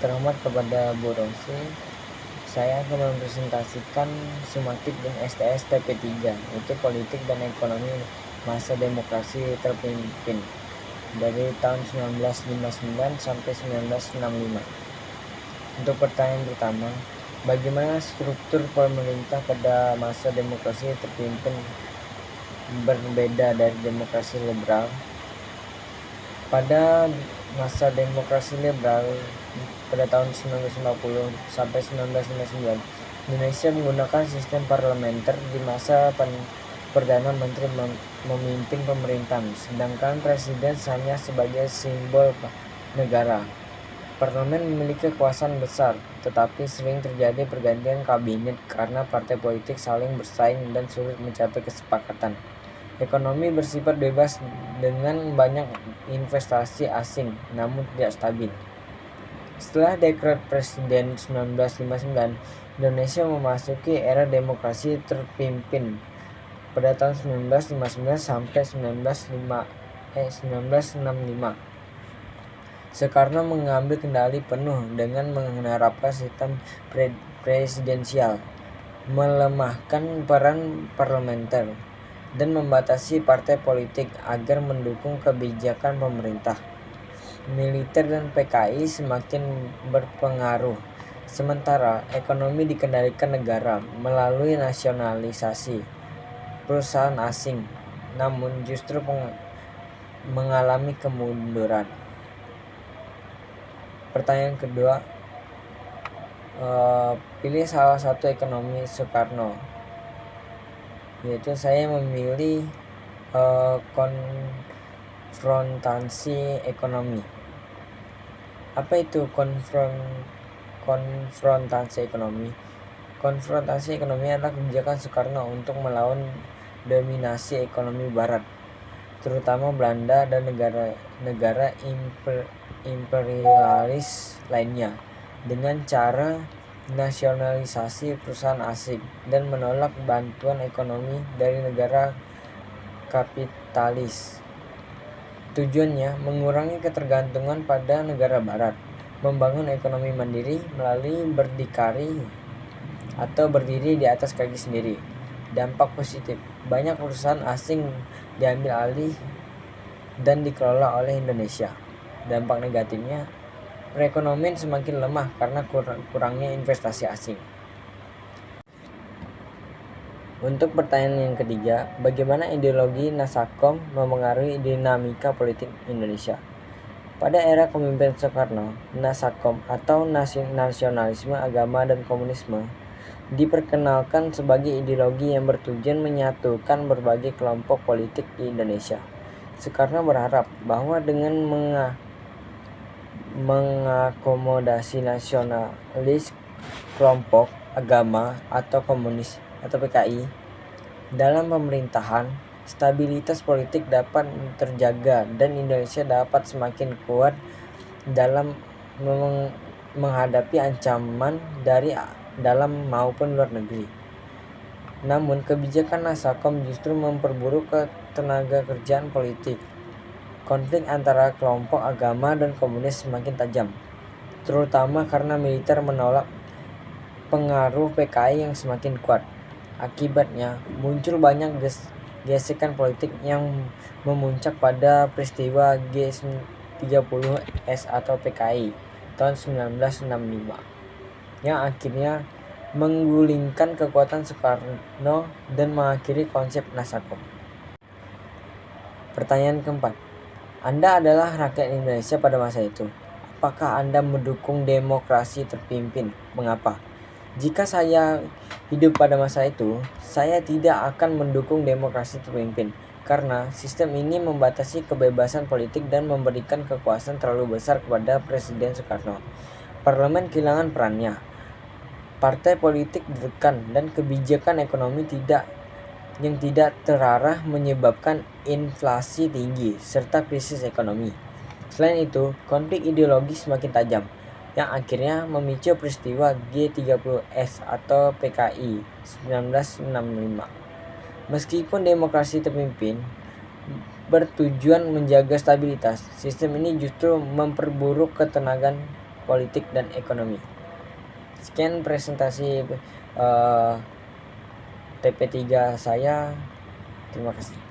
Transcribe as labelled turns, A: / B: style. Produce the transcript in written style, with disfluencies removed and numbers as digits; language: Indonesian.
A: terhormat kepada Bu Rosi, saya akan mempresentasikan sumatif dan STS TP3, yaitu politik dan ekonomi masa demokrasi terpimpin dari tahun 1959 sampai 1965. Untuk pertanyaan pertama, bagaimana struktur pemerintah pada masa demokrasi terpimpin berbeda dari demokrasi liberal? Pada masa demokrasi liberal pada tahun 1950 sampai 1959, Indonesia menggunakan sistem parlementer di masa Perdana Menteri memimpin pemerintahan, sedangkan presiden hanya sebagai simbol negara. Parlemen memiliki kekuasaan besar, tetapi sering terjadi pergantian kabinet karena partai politik saling bersaing dan sulit mencapai kesepakatan. Ekonomi bersifat bebas dengan banyak investasi asing, namun tidak stabil. Setelah dekret Presiden 1959, Indonesia memasuki era demokrasi terpimpin pada tahun 1959 sampai 1965. Soekarno mengambil kendali penuh dengan menerapkan sistem presidensial, melemahkan peran parlementer, dan membatasi partai politik agar mendukung kebijakan pemerintah. Militer dan PKI semakin berpengaruh, sementara ekonomi dikendalikan negara melalui nasionalisasi perusahaan asing, namun justru mengalami kemunduran. Pertanyaan kedua, pilih salah satu ekonomi Soekarno. Yaitu saya memilih konfrontasi ekonomi. Apa itu konfrontasi ekonomi? Konfrontasi ekonomi adalah kebijakan Soekarno untuk melawan dominasi ekonomi Barat, terutama Belanda dan negara imperialis lainnya, dengan cara nasionalisasi perusahaan asing dan menolak bantuan ekonomi dari negara kapitalis. Tujuannya mengurangi ketergantungan pada negara barat, membangun ekonomi mandiri melalui berdikari atau berdiri di atas kaki sendiri. Dampak positif, banyak perusahaan asing diambil alih dan dikelola oleh Indonesia. Dampak negatifnya, perekonomian semakin lemah karena kurangnya investasi asing. Untuk pertanyaan yang ketiga, bagaimana ideologi Nasakom memengaruhi dinamika politik Indonesia? Pada era kepemimpinan Soekarno, Nasakom atau nasionalisme agama dan komunisme diperkenalkan sebagai ideologi yang bertujuan menyatukan berbagai kelompok politik di Indonesia. Soekarno berharap bahwa dengan mengakomodasi nasionalis kelompok agama atau komunis atau PKI dalam pemerintahan, stabilitas politik dapat terjaga dan Indonesia dapat semakin kuat dalam menghadapi ancaman dari dalam maupun luar negeri. Namun kebijakan Nasakom justru memperburuk ketenaga kerjaan politik. Konflik antara kelompok agama dan komunis semakin tajam, terutama karena militer menolak pengaruh PKI yang semakin kuat. Akibatnya muncul banyak gesekan politik yang memuncak pada peristiwa G30S atau PKI tahun 1965 yang akhirnya menggulingkan kekuatan Soekarno dan mengakhiri konsep Nasakom. Pertanyaan keempat, Anda adalah rakyat Indonesia pada masa itu. Apakah Anda mendukung demokrasi terpimpin? Mengapa? Jika saya hidup pada masa itu, saya tidak akan mendukung demokrasi terpimpin karena sistem ini membatasi kebebasan politik dan memberikan kekuasaan terlalu besar kepada Presiden Soekarno. Parlemen kehilangan perannya, partai politik ditekan, dan kebijakan ekonomi yang tidak terarah menyebabkan inflasi tinggi serta krisis ekonomi. Selain itu, konflik ideologi semakin tajam, yang akhirnya memicu peristiwa G30S atau PKI 1965. Meskipun demokrasi terpimpin bertujuan menjaga stabilitas, sistem ini justru memperburuk ketenagaan politik, dan ekonomi. Sekian presentasi TP3 saya. Terima kasih.